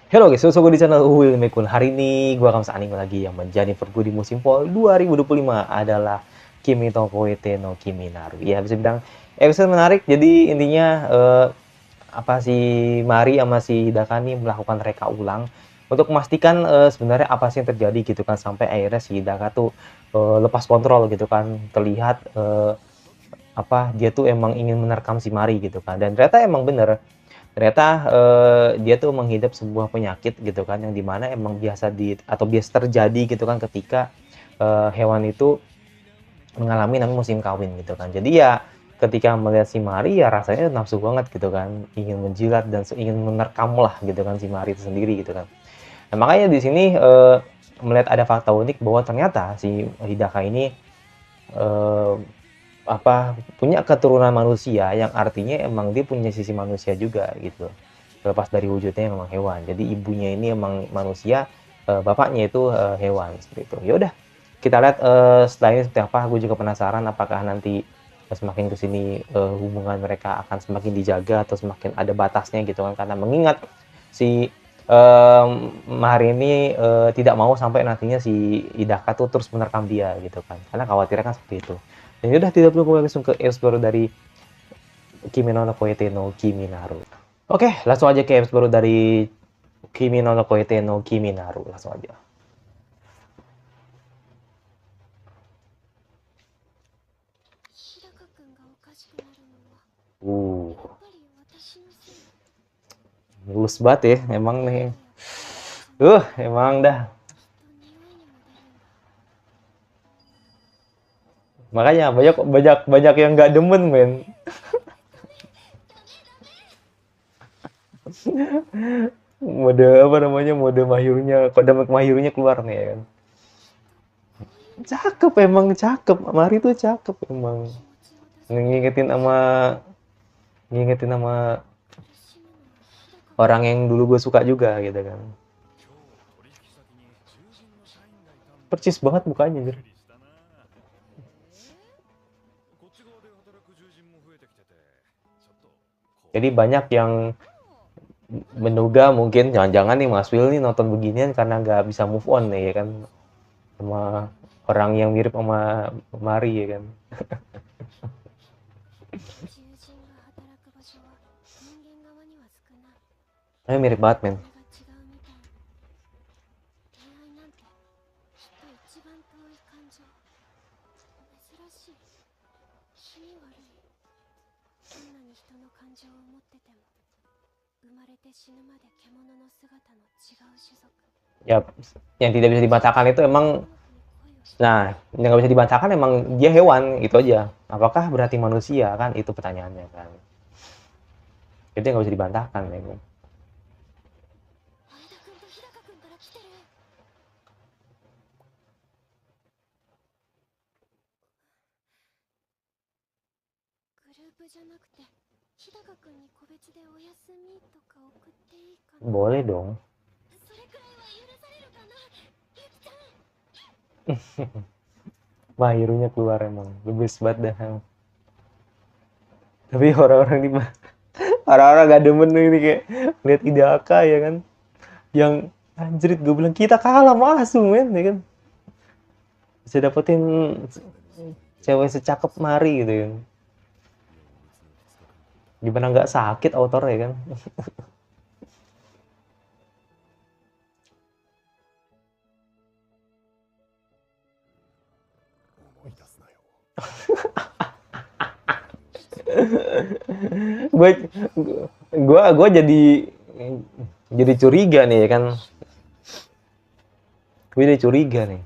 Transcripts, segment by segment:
Halo guys, so di channel Uhuy Mekun. Hari ini gua akan anime lagi yang menjadi Liverpool di musim fall 2025 adalah Kimi to Koete no Kimi Naru. Ya bisa bilang episode menarik. Jadi intinya apa si Mari sama si Hidaka nih melakukan reka ulang untuk memastikan sebenarnya apa sih yang terjadi gitu kan, sampai akhirnya si Hidaka tuh lepas kontrol gitu kan. Terlihat apa dia tuh emang ingin menerkam si Mari gitu kan, dan ternyata emang bener. Ternyata, dia tuh menghidap sebuah penyakit gitu kan, yang dimana emang biasa atau biasa terjadi gitu kan ketika, hewan itu mengalami namanya musim kawin gitu kan. Jadi ya ketika melihat si Mari ya rasanya nafsu banget gitu kan, ingin menjilat dan ingin menerkam lah gitu kan si Mari itu sendiri gitu kan. Nah makanya di sini, melihat ada fakta unik bahwa ternyata si Hidaka ini, eee, punya keturunan manusia, yang artinya emang dia punya sisi manusia juga gitu. Terlepas dari wujudnya memang hewan. Jadi ibunya ini emang manusia, bapaknya itu, hewan, seperti itu. Ya udah, kita lihat, setelah ini seperti apa. Gue juga penasaran apakah nanti, semakin ke sini, hubungan mereka akan semakin dijaga atau semakin ada batasnya gitu kan. Karena mengingat si, Mahari ini, tidak mau sampai nantinya si Hidaka tuh terus menerkam dia gitu kan. Karena khawatirnya kan seperti itu. Dan ya udah, tidak perlu langsung ke episode dari Kimi no Koete no Kimi Naru. Oke, langsung aja ke episode baru dari Kimi no Koete no Kimi Naru. Langsung aja. 日高君がおかしくなるのは Uh, やっぱり私のせい。 mulus banget ya, emang どう nih. やってその Emang dah. きっと匂いにも出るんだ。 Makanya banyak banyak banyak yang nggak demen, men. Mode apa namanya? Mode Mahyurunya, kode Mahyurunya keluar nih ya kan. きっとこういう Cakep emang, cakep. Mari tuh cakep emang. 気持ちを出す Ngingetin sama ngingetin sama 苦しむのは日高君 orang yang dulu gue suka juga gitu kan. Percis banget mukanya, anjir. Jadi banyak yang menduga mungkin jangan-jangan nih Mas Will nih nonton beginian karena nggak bisa move on nih ya kan, sama orang yang mirip sama Mari ya kan. 獣人が働く場所は人間側には少ない。 Tapi mirip banget, men. それが違うみたい。 恋愛なんてきっと一番遠い感情。珍しい。気味悪い。どんなに人の感情を持ってても生まれて死ぬまで獣の姿の違う種族。 Ya, yang tidak bisa dibantahkan itu emang, nah, yang nggak bisa dibantahkan emang dia hewan, itu aja. Apakah berarti manusia kan? Itu pertanyaannya kan. Itu yang nggak bisa dibantahkan ya kan. 前田君と日高君から来てる。グループじゃなくて日高君に個別でお休みとか送っていいかな。 Boleh dong. それくらいは許されるかな、ゆきちゃん。 Mahirunya keluar emang, lebih banget dah. Tapi orang-orang di orang-orang gak demen ini kayak lihat Hidaka ya kan, yang anjrit gue bilang kita kalah masuk men ya kan, bisa dapetin cewek secakep Mari gitu kan, gimana nggak sakit autor ya kan. gue gue jadi curiga nih ya kan, gue jadi curiga nih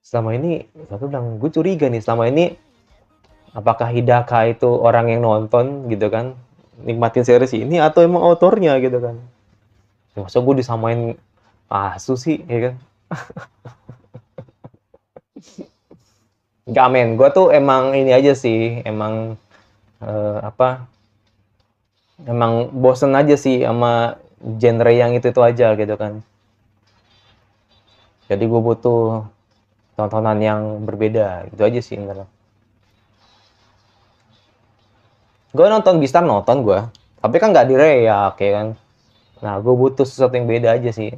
selama ini. Aku bilang gue curiga nih selama ini, apakah Hidaka itu orang yang nonton gitu kan, nikmatin series ini, atau emang autornya gitu kan. Masa gue disamain Asu sih ya kan. Nggak, men, gue tuh emang ini aja sih, emang emang bosen aja sih sama genre yang itu aja gitu kan. Jadi gue butuh tontonan yang berbeda, gitu aja sih sebenarnya. Gue nonton Beastars, nonton gue. Tapi kan nggak direyak ya kan. Nah, gue butuh sesuatu yang beda aja sih.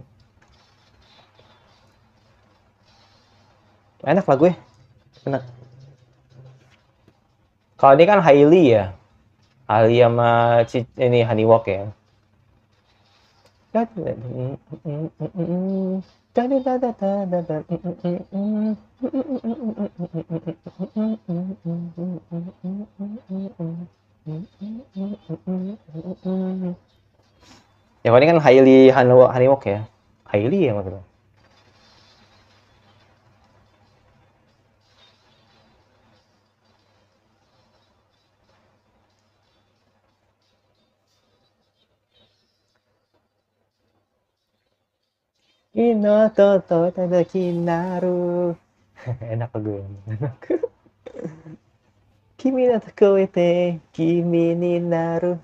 Enak lah gue, enak. Kalau ini kan Hailey ya, Hailey sama ini Honeywalk ya. Ya kalau ini kan Hailey Honeywalk ya. Hailey ya maksudnya. Ino toto tada kinaru. Enak gue. Enak. Kimi no tokoete kimi ni naru.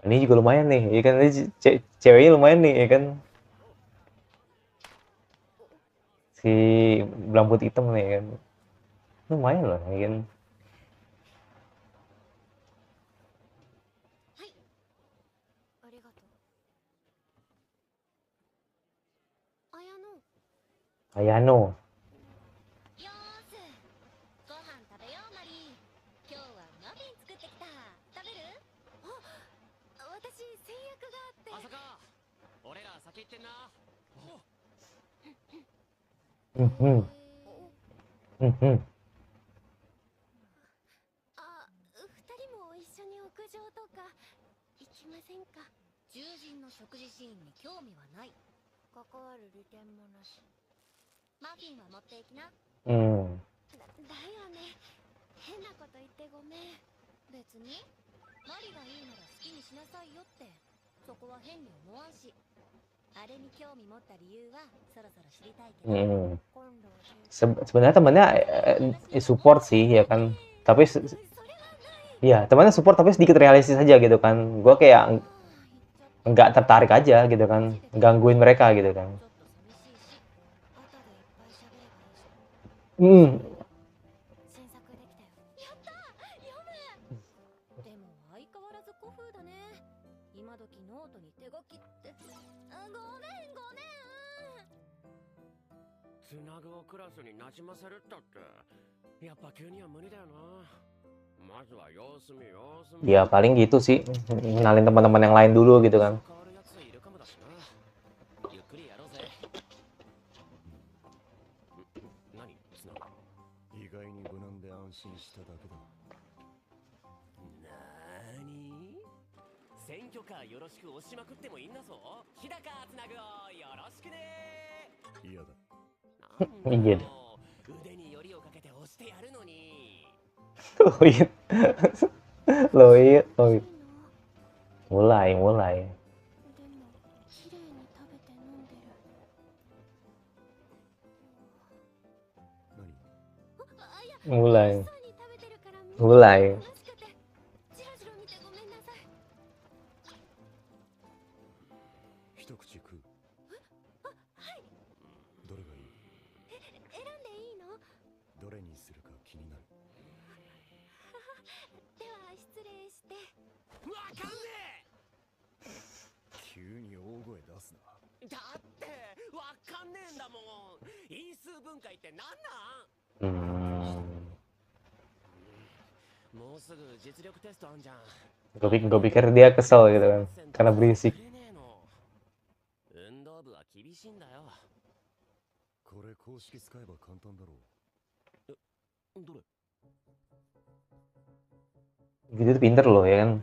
Ini juga lumayan nih, ya kan, ini ceweknya lumayan nih, ya kan. Si belang putih hitam nih, ya kan. Lumayan loh, ya kan. はいありがとう綾乃 Ayano. よーすご飯食べようマリー今日はマフィン作ってきた食べるあ私先約があって朝か俺ら先行ってんな。うんあ二人も一緒に屋上とか行きませんか獣人の食事シーンに興味はない関わる利点もなしマフィンは持っていきなだよね変なこと言ってごめん別にマリがいいなら好きにしなさいよってそこは変に思わんしあれに興味持った理由はそろそろ知りたいけど今度 Sebenarnya temennya support sih, ya kan. Tapi ya temannya support tapi sedikit realistis aja gitu kan. Gue kayak nggak tertarik aja gitu kan, gangguin mereka gitu kan. 新作できたよやった読むでも相変わらず古風だね今時ノートに手書きってごめんつなぐをクラスになじませるったってやっぱ急には無理だよな。まずは様子見様子見。 Ya paling gitu sih, kenalin teman-teman yang lain dulu gitu kan. 変わるやついるかもだしな。ゆっくりやろうぜ。何つなぐ。意外に無難で安心しただけだ。なーに選挙カーよろしく押しまくってもいいんだぞ。日高つなぐをよろしくね。嫌だ。いいえ。腕によりをかけて押してやるのに。Loit. Loit. Mulai. でも綺麗に食べて飲んでる何？あいや Mulai. 美味しそうに食べてるから見て Mulai. 楽しくてジロジロ見てごめんなさい一口食う。はいどれがいい？選んでいいのどれにするか気になる。では失礼してわかんね急に大声出すな。え。だってわかんねえんだもん。因数分解ってなんなん？もうすぐ実力テストあんじゃん。 Gue pikir dia kesel gitu kan, karena berisik. 運動部は厳しいんだよ。これ公式使えば簡単だろう。どれ？ Gitu tuh pinter loh ya kan.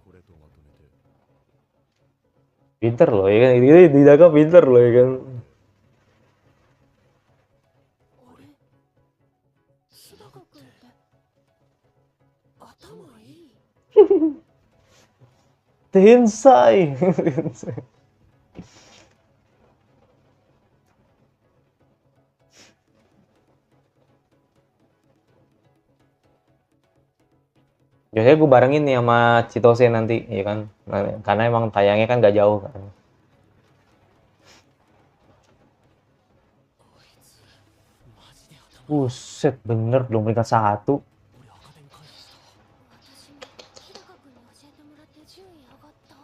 これとまとめて。 Pinter loh ya kan. Ini Hidaka pinter loh ya kan. あれ日高くんって頭いい Tensai. Biasanya gue barengin nih sama Chitose nanti, ya kan? Nah, karena emang tayangnya kan gak jauh kan. Buset, bener belum peringkat 1. 俺赤点回避した。私も日高君に教えてもらって順位上がった。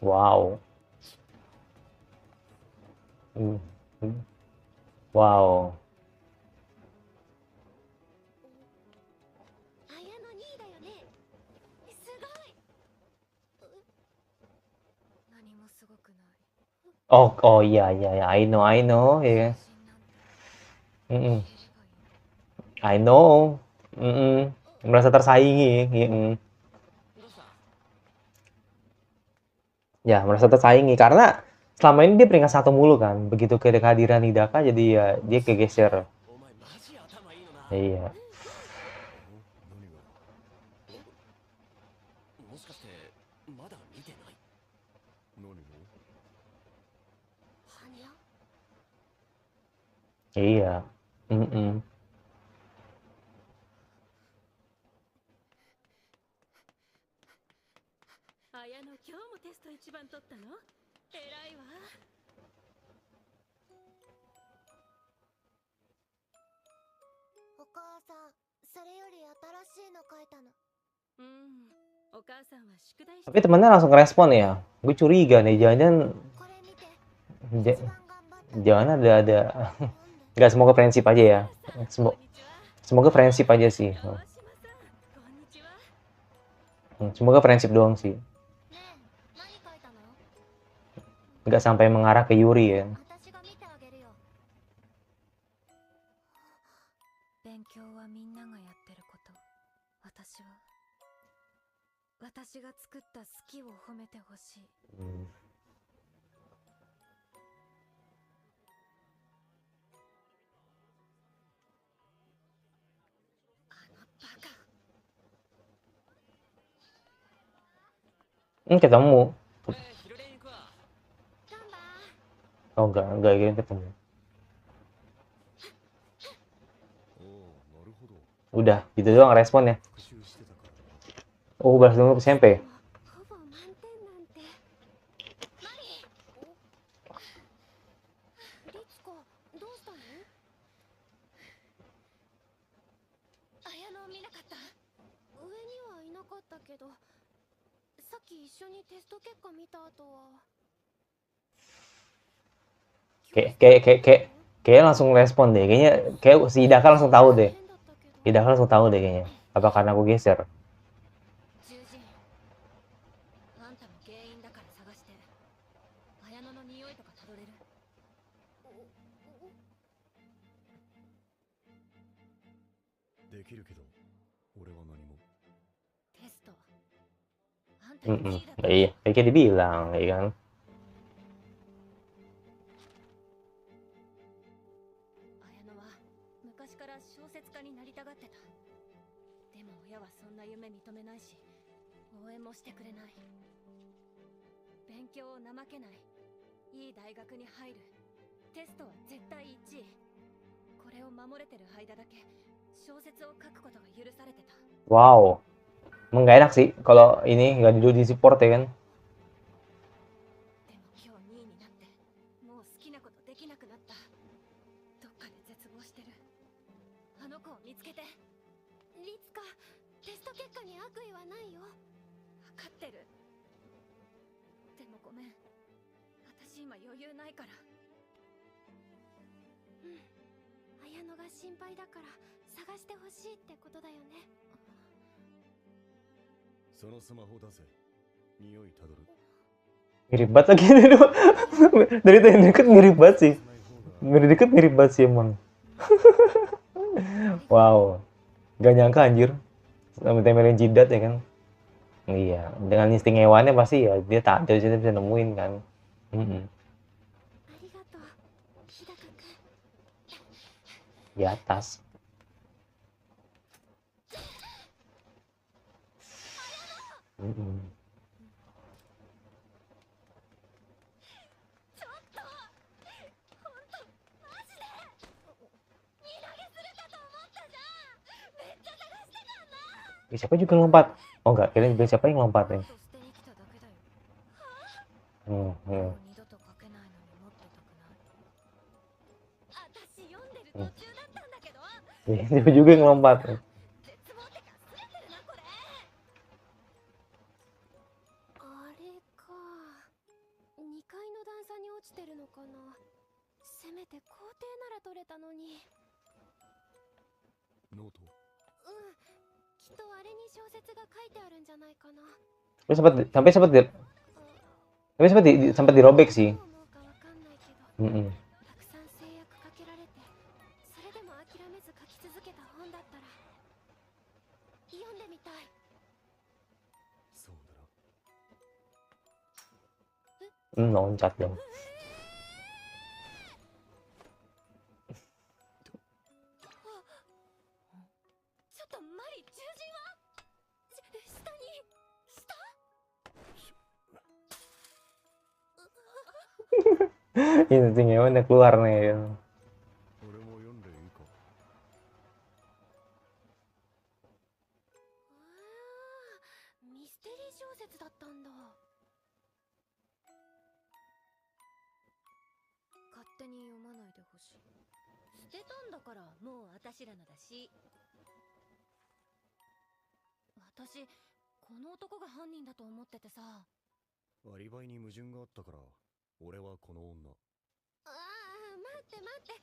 Wow. Hmm, hmm. Wow. 綾野2位だよね。すごい。何もすごくない。 Oh, oh iya, iya, iya. I know, ya. 自信なんて Mm-mm. 入れればいい。 I know. Mm-mm. Merasa tersaingi. Mm-mm. どうした？ Ya, merasa tersaingi karena selama ini dia peringkat 1 mulu kan. Begitu kehadiran Hidaka jadi ya dia kegeser. お前マジ頭いいのな。 Iya. 何がもしかしてまだ見てない？何を羽生 Iya. Mm-mm. 綾野今日もテスト一番取ったの？偉いわ。お母さん、それより新しいの書いたの。お母さんは宿題して Tapi temennya langsung respon ya. Gue curiga nih, jangan-jangan これ見て。 ja- 一番頑張ったの。 jangan ada なんで nggak semoga friendship aja ya. こん Semoga にちは。 semoga friendship aja sih. 川島さん、こんにちは。 Semoga friendship doang sih. ねえ、何書いたの？ Nggak sampai mengarah ke Yuri ya. 私が見てあげるよ。勉強はみんながやってること。私が作った好きを褒めてほしい。 Hmm. あのバカ。 Ketemu. 俺昼練行くわ。ガンバ Oh enggak kira ketemu. おお、なるほど。 Udah, gitu doang responnya. 復習してたからな。 Oh, balas dulu SMP. ー。ほぼ満点なんて。マリー。リツコ、どうしたの？綾野を見なかった？上にはいなかったけど、さっき一緒にテスト結果見た後は。 Kayaknya langsung respon deh. Kayak si Hidaka langsung tahu deh. Hidaka langsung tahu deh kayaknya. Apa karena aku geser? 獣人、あんたも原因だから探して。綾野の匂いとかたどれる？できるけど、俺は何も。テスト。あんた1位だった。 Iya, kayak dibilang, ya kan? 綾野は昔から小説家になりたがってた。でも親はそんな夢認めないし、応援もしてくれない。勉強を怠けない。いい大学に入る。テストは絶対1位。これを守れてる間だけ小説を書くことが許されてた。 Wow. Emang nggak enak sih kalau ini nggak di support ya kan? でも今日2位になってもう好きなことできなくなった。どっかで絶望してる。あの子を見つけて。リツカ、テスト結果に悪意はないよ。分かってる。でもごめん、私今余裕ないから。綾野が心配だから探してほしいってことだよね。そのスマホ出せ。匂いたどる。 Mirip banget lagi. Dari tadi deket mirip banget sih. Dari deket mirip banget sih emang. Wow. Gak nyangka anjir. Sampai tempelin jidat ya kan. Iya. Dengan insting hewannya pasti ya dia tak ada bisa nemuin kan. Di atas. Mm-mm. 見投げするかと思ったじゃん。めっちゃ探してたんだ。 Siapa juga lompat? Oh enggak, kira siapa yang lompat ya? 捨てに来ただけだよ。 Hmm. 二度と書けないのに持ってたくない。私読んでる途中だ Dia juga yang lompat. 絶望ってかすれてるなこれ。あれか。2階の段差に落ちてるのかな。せめて校庭なら取れたのに。ノート。きっとあれに小説が書いてあるんじゃないかな。 Sampai sempat dirobek sih. どう思うかわかんないけど、 Mm-mm. たくさん制約かけられて、それでも諦めず書き続けた本だったら読んでみたい。そうだな。 Loncat dong. ちょっとマリ、獣人は下に下 Ini tuh ngewe udah keluar nih. 俺も読んでいいか。ミステリー小説だったんだ。勝手に読まないでほしい。捨てたんだからもう私らのだし。私この男が犯人だと思っててさ。アリバイに矛盾があったから、俺はこの女。ああ、待って待って。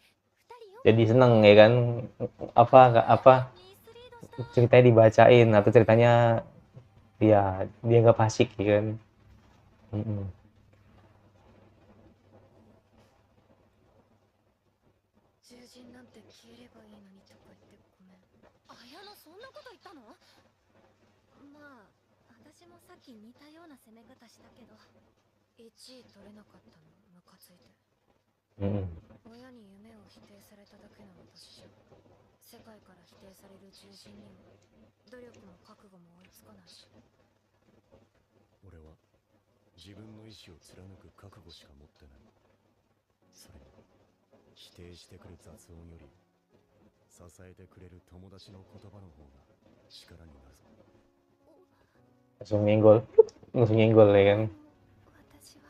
Jadi seneng ya kan, apa ceritanya dibacain atau ceritanya ya dia nggak fasik ya kan. Mm-mm. 獣人なんて消えればいいのにとか言ってごめん。綾乃そんなこと言ったの？まあ私もさっき似たような攻め方したけど、1位取れなかったのムカついて。 Mm-mm. 親に夢を否定されただけの私じゃ、世界から否定される獣人にも努力も覚悟も追いつかないし。俺は自分の意志を貫く覚悟しか持ってない。それに否定してくる雑音より支えてくれる友達の言葉の方が力になるぞ。 Langsung nyenggol ya kan. 私は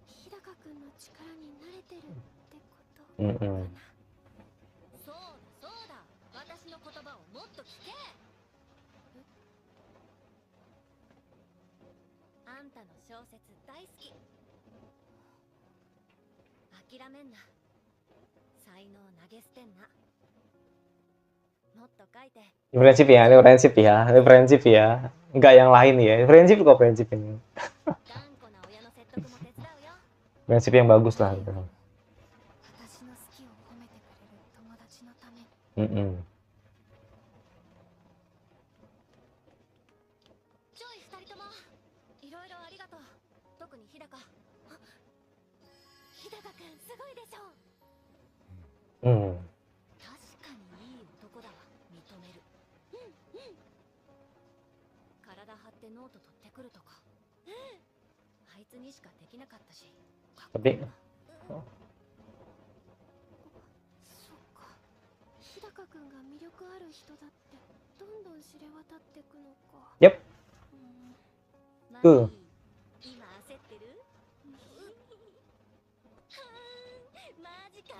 日高くんの力に慣れてるってことか Mm-mm. な。そうだそうだ、私の言葉をもっと聞け。あんたの小説大好き。諦めんな。才能投げ捨てんな。もっと書いて。 Ini prinsip ya, ini prinsip ya, ini prinsip ya. Enggak yang lain ya. Prinsip kok prinsip ini. 頑固な親の説得も手伝うよ。 Prinsip yang bagus lah gitu. 私の好きを褒めてくれる友達のために。 Mm-mm. ちょい二人ともいろいろありがとう。特に日高。日高くんすごいでしょ。 Mm. 確かにいい男だわ、認める。体張ってノート取ってくるとか、あいつにしかできなかったし、かっこいいわ。そっか、日高くんが魅力ある人だってどんどん知れ渡ってくのか。 Yep. マうんリー、今焦ってる？マジか。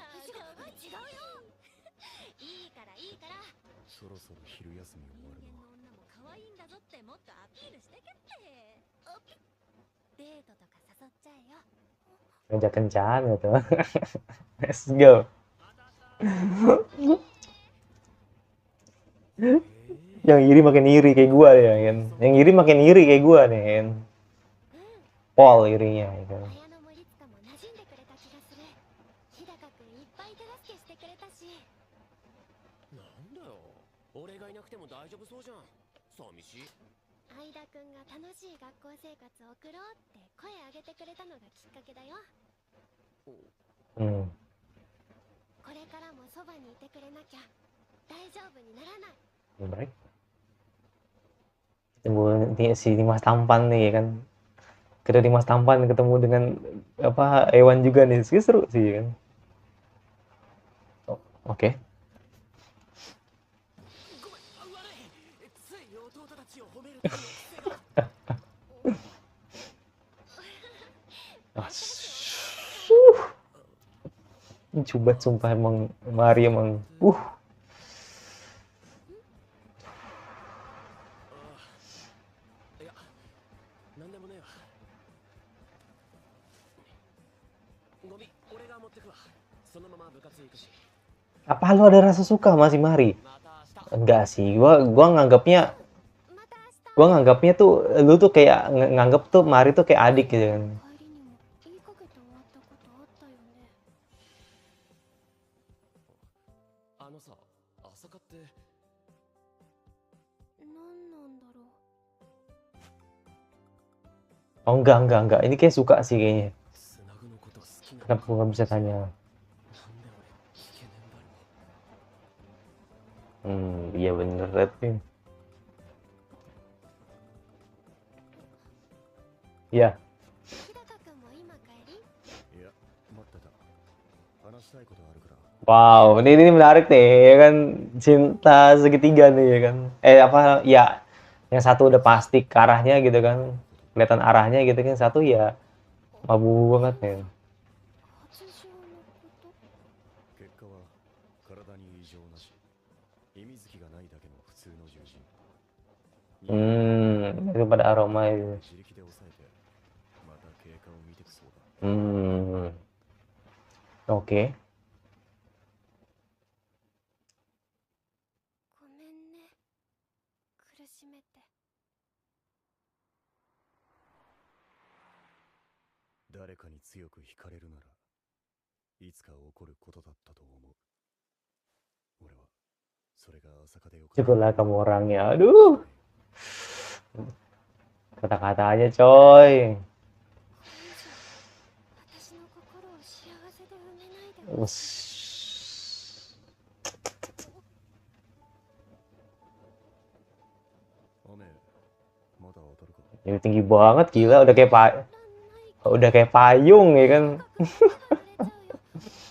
違うよ。いいからいいから。そろそろ昼休み終わる人間のは。の女も可愛いんだぞってもっとアピールしてけって。デートとか誘っちゃえよ。 Kencan gitu. Let's go. Yang iri makin iri kayak gua ya kan. Yang iri makin iri kayak gua nih kan. Pol irinya gitu. 綾乃も律香も馴染んでくれた気がする。日高くんいっぱい手助けしてくれたし。なんだよ、俺がいなくても大丈夫そうじゃん。寂しい。相田くんが楽しい学校生活を送ろうって声上げてくれたのがきっかけだよ。 Hmm. これからもそばにいてくれなきゃ大丈夫にならない。 Baik. Ketemu si Dimas Tampan nih ya kan. Kita Dimas Tampan ketemu dengan apa Ewan juga nih. Seru sih kan. Oh, oke. ごめん、悪い。つい弟たちを褒めるっていう癖が。 Ah, Ini cubat sumpah emang Maria emang 持ってくわ。そのまま部活行くし。 Apa lu ada rasa suka sama si Mari? また明日。 Enggak sih, gua nganggapnya また gua nganggapnya tuh lu tuh kayak nganggap tuh Mari tuh kayak adik gitu kan. 帰りにも言いかけて終わったことあったよね。あのさ、朝霞って何なんだろう。 Oh enggak. Ini kayak suka sih kayaknya. つなぐのこと好きなの Kenapa gua nggak bisa tanya? なんで俺イケメンだろう。 Iya bener tapi. Ya, 日高君も今帰り？いや待ってた。話したいことあるから。 wow, ini menarik nih ya kan, cinta segitiga nih ya kan. Apa ya, yang satu udah pasti ke arahnya gitu kan, kelihatan arahnya gitu kan, satu ya mabu banget nih. 発情のこと？結果は体に異常なし。意味付きがないだけの普通の獣人。Itu pada aroma itu. 自力で抑えて、また経過を見てくそうだ。 Oke. ごめんね。苦しめて。誰かに強く惹かれるなら、いつか起こることだったと思う。俺は、それが朝霞でよかった。 Syukurlah kamu orangnya. Aduh, kata-katanya coy. 私の心を幸せで埋めないで。 Us. Ame, mata watar ka? Ini tinggi banget gila, udah kayak payung ya kan.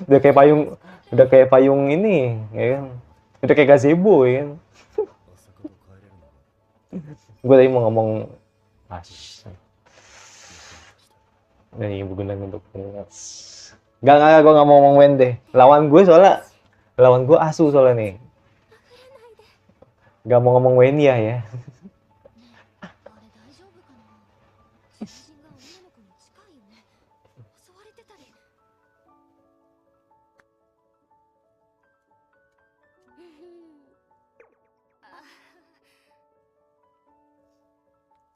udah kayak payung ini ya kan. Udah kayak gazebo ya kan. Asaka to kaereru no ka? Gue tadi mau ngomong ini berguna untuk Enggak, gue nggak mau ngomong Wende. Lawan gue Asu soalnya nih. Nggak mau ngomong Wenya ya. あれ大丈夫かな。獣人が女の子に近いよね。襲われてたり。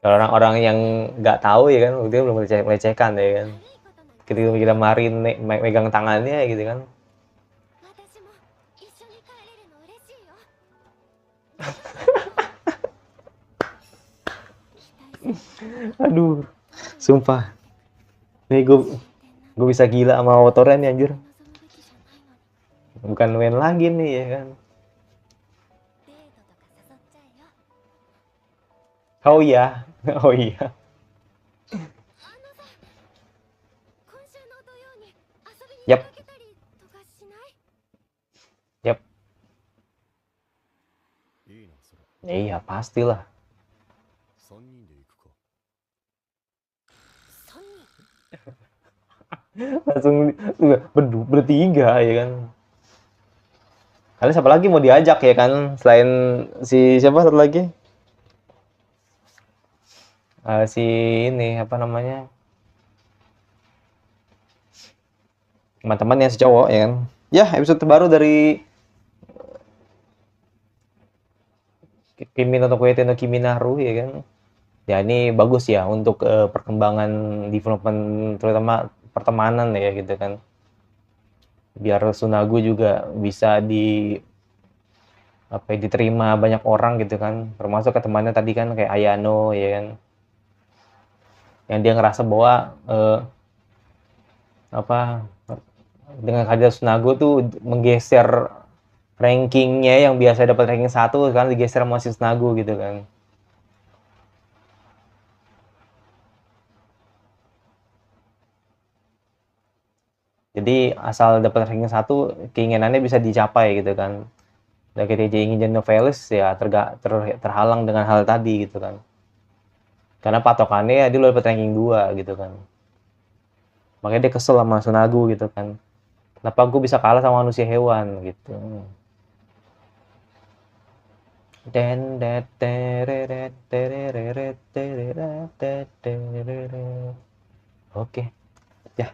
Kalau orang-orang yang nggak tahu ya kan, dia belum melecehkan ya kan. 悪いことなんか。 Ketika kita marin megang tangannya gitu kan. 私も一緒に帰れるの嬉しいよ。 Aduh, sumpah. Nih gue bisa gila sama motornya nih anjir. 望むべきじゃないのに。 Bukan main lagi nih ya kan. デートとか誘っちゃえよ。 Oh iya, oh iya. あのさ、今週の土曜に遊びに Yap. 出かけたりとかしない？ Yap. いいな、それ。 Iya pastilah. 3人で行くか。 Langsung bertiga ya kan. Kalian siapa lagi mau diajak ya kan, selain si siapa satu lagi? Si ini apa namanya, teman-teman yang si cowok ya kan. Ya, episode terbaru dari Kimi no Tokoyate no Kimi Naru ya kan. Ya ini bagus ya untuk perkembangan development terutama pertemanan ya gitu kan. Biar Tsunagu juga bisa diterima banyak orang gitu kan. Termasuk ke temannya tadi kan kayak Ayano ya kan. Yang dia ngerasa bahwa dengan kehadiran Tsunagu tuh menggeser rankingnya yang biasa dapat ranking 1 kan digeser sama si Tsunagu gitu kan. Jadi asal dapat ranking 1 keinginannya bisa dicapai gitu kan. Dan ketika dia ingin jadi novelis ya terhalang dengan hal tadi gitu kan. Karena patokannya ya dia dapat ranking 2 gitu kan. Makanya dia kesel sama Tsunagu gitu kan. Kenapa gue bisa kalah sama manusia hewan gitu. Oke. Ya.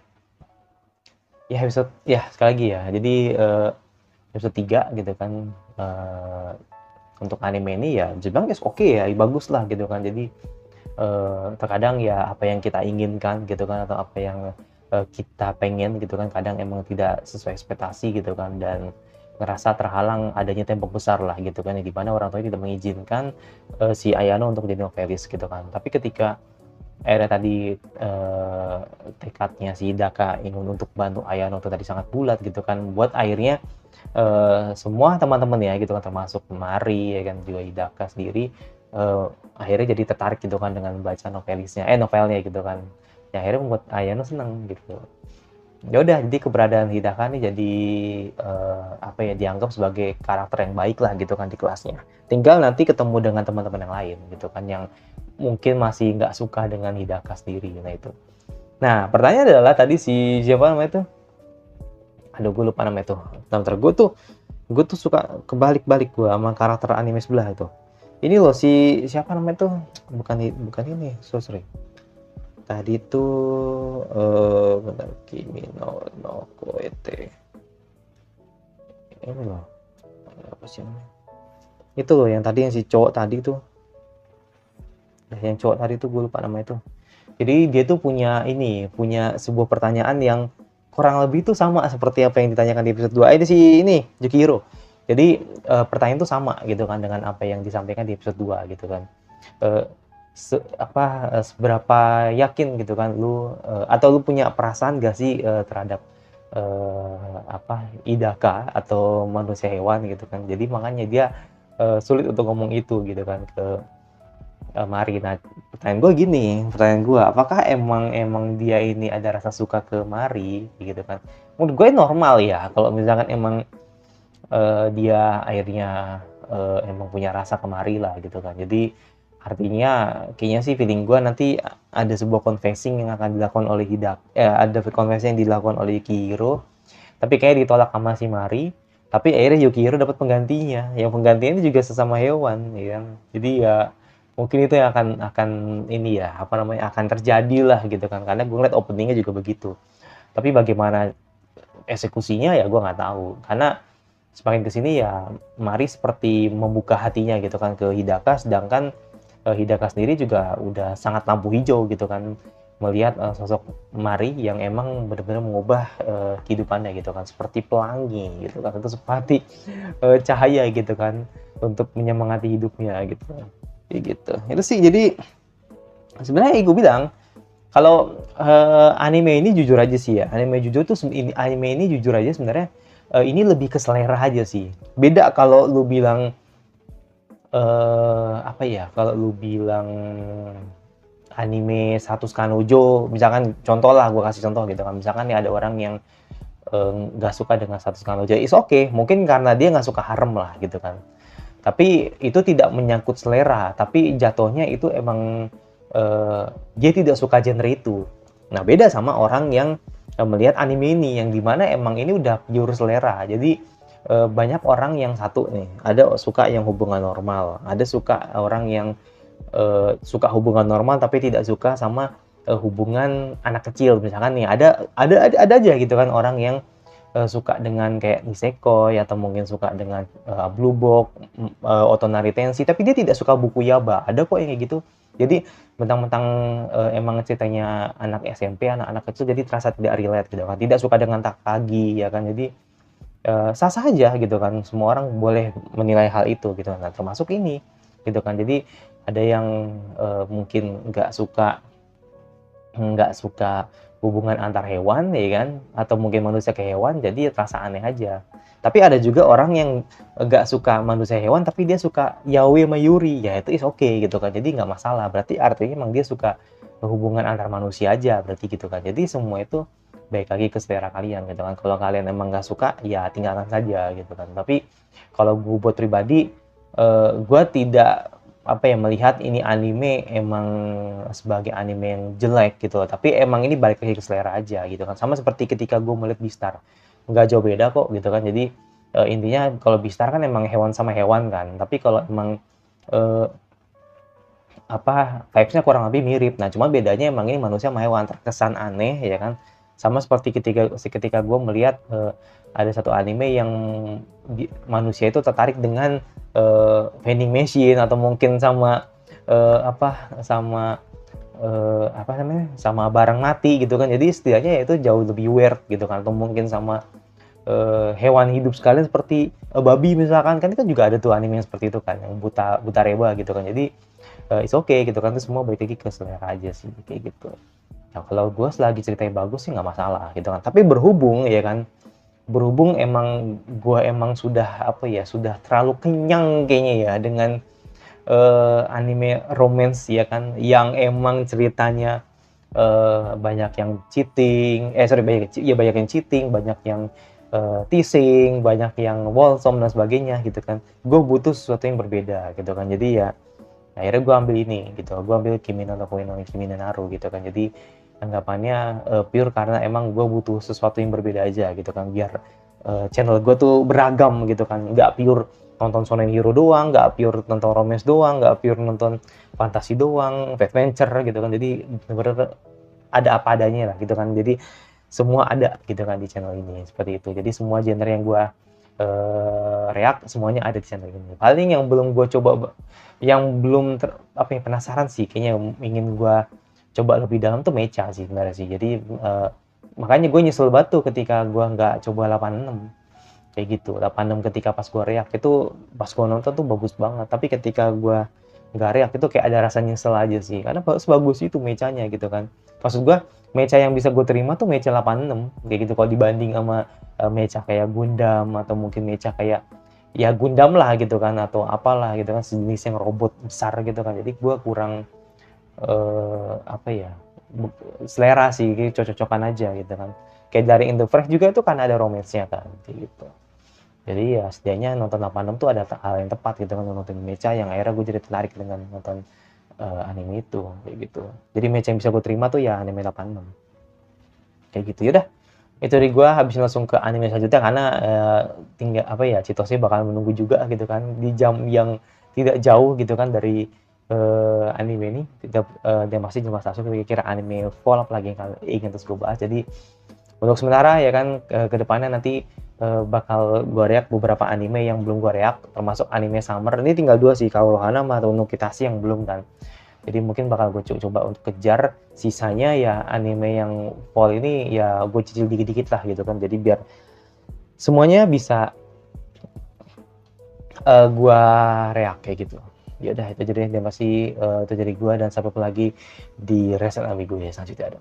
ya episode ya sekali lagi ya. Jadi episode 3 gitu kan untuk anime ini ya Jepang is oke ya, bagus lah gitu kan. Jadi terkadang ya apa yang kita inginkan gitu kan atau apa yang kita pengen gitu kan kadang emang tidak sesuai ekspektasi gitu kan dan ngerasa terhalang adanya tembok besar lah gitu kan di mana orang tuanya tidak mengizinkan si Ayano untuk jadi novelis gitu kan. Tapi ketika akhirnya tadi tekadnya si Hidaka ingin untuk bantu Ayano itu tadi sangat bulat gitu kan buat akhirnya semua teman-teman ya gitu kan termasuk Mari ya kan juga Hidaka sendiri akhirnya jadi tertarik gitu kan dengan baca novelnya gitu kan ya akhirnya membuat Ayano senang gitu. Ya udah jadi keberadaan Hidaka nih jadi apa ya dianggap sebagai karakter yang baik lah gitu kan di kelasnya. Tinggal nanti ketemu dengan teman-teman yang lain gitu kan yang mungkin masih nggak suka dengan Hidaka sendiri. Nah itu. Nah pertanyaan adalah tadi si siapa namanya itu? Aduh gue lupa namanya tuh. Bentar, gue tuh suka kebalik-balik gue sama karakter anime sebelah itu. Ini loh si siapa namanya tuh? Bukan ini, so sorry. Tadi tuh bentar, Kimi no Koete. Ini loh. Apa sih namanya? Itu loh yang tadi yang si cowok tadi tuh. Yang cowok tadi tuh gue lupa namanya tuh. Jadi dia tuh punya sebuah pertanyaan yang kurang lebih tuh sama seperti apa yang ditanyakan di episode 2. Ini si Yukihiro. Jadi pertanyaan tuh sama gitu kan dengan apa yang disampaikan di episode 2 gitu kan. Seberapa yakin gitu kan lu atau lu punya perasaan gak sih terhadap Hidaka atau manusia hewan gitu kan. Jadi makanya dia sulit untuk ngomong itu gitu kan ke Mari. Nah, pertanyaan gue, apakah emang dia ini ada rasa suka ke Mari gitu kan? Menurut gue normal ya, kalau misalkan emang dia akhirnya emang punya rasa ke Mari lah gitu kan. Jadi artinya kayaknya sih feeling gue nanti ada sebuah confessing yang akan dilakukan oleh ada confessing yang dilakukan oleh Yukihiro, tapi kayak ditolak sama si Mari. Tapi akhirnya Yukihiro dapat penggantinya, yang penggantinya juga sesama hewan, ya kan? Jadi ya mungkin itu yang akan ini ya akan terjadi lah gitu kan karena gue ngeliat openingnya juga begitu. Tapi bagaimana eksekusinya ya gue nggak tahu karena semakin kesini ya Mari seperti membuka hatinya gitu kan ke Hidaka sedangkan Hidaka sendiri juga udah sangat lampu hijau gitu kan melihat sosok Mari yang emang benar-benar mengubah kehidupannya gitu kan seperti pelangi gitu kan itu seperti cahaya gitu kan untuk menyemangati hidupnya gitu kan. Gitu itu sih. Jadi sebenarnya gue bilang kalau anime ini jujur aja sih ya anime ini jujur aja sebenarnya ini lebih ke selera aja sih. Beda kalau lu bilang kalau lu bilang anime Status Kanojo misalkan contoh lah gue kasih contoh gitu kan misalkan ya ada orang yang nggak suka dengan Status Kanojo is okay mungkin karena dia nggak suka harem lah gitu kan. Tapi itu tidak menyangkut selera, tapi jatuhnya itu emang dia tidak suka genre itu. Nah beda sama orang yang melihat anime ini, yang dimana emang ini udah pure selera. Jadi banyak orang yang satu nih, ada suka yang hubungan normal, ada suka orang yang suka hubungan normal tapi tidak suka sama hubungan anak kecil. Misalkan nih ada aja gitu kan orang yang suka dengan kayak nisekoi atau mungkin suka dengan blue box, otonari tenshi tapi dia tidak suka buku Yaba. Ada kok yang kayak gitu. Jadi mentang-mentang emang ceritanya anak SMP, anak-anak kecil jadi terasa tidak relate gitu kan. Tidak suka dengan Takagi ya kan. Jadi sah-sah aja gitu kan. Semua orang boleh menilai hal itu gitu kan. Nah, termasuk ini gitu kan. Jadi ada yang mungkin nggak suka hubungan antar hewan ya kan atau mungkin manusia ke hewan jadi terasa aneh aja. Tapi ada juga orang yang nggak suka manusia hewan tapi dia suka yaoi sama yuri ya itu is okay gitu kan jadi nggak masalah berarti artinya emang dia suka hubungan antar manusia aja berarti gitu kan. Jadi semua itu baik lagi ke selera kalian gitu kan. Kalau kalian emang nggak suka ya tinggalkan saja gitu kan. Tapi kalau gue buat pribadi gue tidak melihat ini anime emang sebagai anime yang jelek gitu loh. Tapi emang ini balik lagi ke selera aja gitu kan. Sama seperti ketika gue melihat Beastar. Nggak jauh beda kok gitu kan. Jadi intinya kalau Beastar kan emang hewan sama hewan kan. Tapi kalau emang vibes-nya kurang lebih mirip. Nah, cuma bedanya emang ini manusia sama hewan terkesan aneh ya kan. Sama seperti ketika gue melihat ada satu anime yang manusia itu tertarik dengan vending machine atau mungkin sama sama barang mati gitu kan. Jadi setidaknya itu jauh lebih weird gitu kan, atau mungkin sama hewan hidup sekalian seperti babi misalkan, kan itu juga ada tuh anime yang seperti itu kan, yang buta reba gitu kan. Jadi it's okay gitu kan, itu semua balik lagi ke selera aja sih kayak gitu. Nah, kalau gue selagi ceritanya bagus sih nggak masalah gitu kan. Tapi berhubung emang gue sudah terlalu kenyang kayaknya ya dengan anime romance ya kan, yang emang ceritanya banyak yang cheating, banyak yang cheating, banyak yang teasing, banyak yang wholesome dan sebagainya gitu kan. Gue butuh sesuatu yang berbeda gitu kan. Jadi ya akhirnya gue ambil ini gitu, gue ambil Kimi no Tokoe no Kimi no Naru gitu kan. Jadi anggapannya pure karena emang gue butuh sesuatu yang berbeda aja gitu kan, biar channel gue tuh beragam gitu kan, nggak pure nonton shonen hero doang, nggak pure nonton romance doang, nggak pure nonton fantasi doang, adventure gitu kan. Jadi bener-bener ada apa adanya lah gitu kan. Jadi semua ada gitu kan di channel ini, seperti itu. Jadi semua genre yang gue react semuanya ada di channel ini. Paling yang belum gue coba, yang belum penasaran sih kayaknya, ingin gue coba lebih dalam tuh mecha sih sebenarnya sih. Jadi makanya gue nyesel banget tuh ketika gue nggak coba 86 kayak gitu. 86 ketika pas gue react itu, pas gue nonton tuh bagus banget, tapi ketika gue nggak react itu kayak ada rasa nyesel aja sih, karena sebagus itu mechanya gitu kan. Maksud gue mecha yang bisa gue terima tuh mecha 86 kayak gitu, kalau dibanding sama mecha kayak Gundam atau mungkin mecha kayak ya Gundam lah gitu kan, atau apalah gitu kan, sejenis yang robot besar gitu kan. Jadi gue kurang selera sih, cocok-cocokan aja gitu kan. Kayak dari In the Fresh juga itu kan ada romance-nya kan kayak gitu. Jadi ya setidaknya nonton 86 tuh ada hal yang tepat gitu kan, nonton mecha yang akhirnya gue jadi tertarik dengan nonton anime itu kayak gitu. Jadi mecha yang bisa gue terima tuh ya anime 86 kayak gitu. Yaudah, itu dari gue, habis langsung ke anime selanjutnya karena tinggal Citosnya bakal menunggu juga gitu kan di jam yang tidak jauh gitu kan dari anime ini. Dia masih cuma langsung kira anime follow up lagi yang ingin terus gue bahas. Jadi untuk sementara ya kan, ke depannya nanti bakal gue react beberapa anime yang belum gue react, termasuk anime summer. Ini tinggal 2 sih, Kaohana atau Nukitashi yang belum kan. Jadi mungkin bakal gue coba untuk kejar, sisanya ya anime yang fall ini ya gue cicil dikit-dikit lah gitu kan. Jadi biar semuanya bisa gue react kayak gitu. Ya udah, itu jadi dia masih itu dari gue, dan sampai lagi di Reset Amigo ya selanjutnya ada.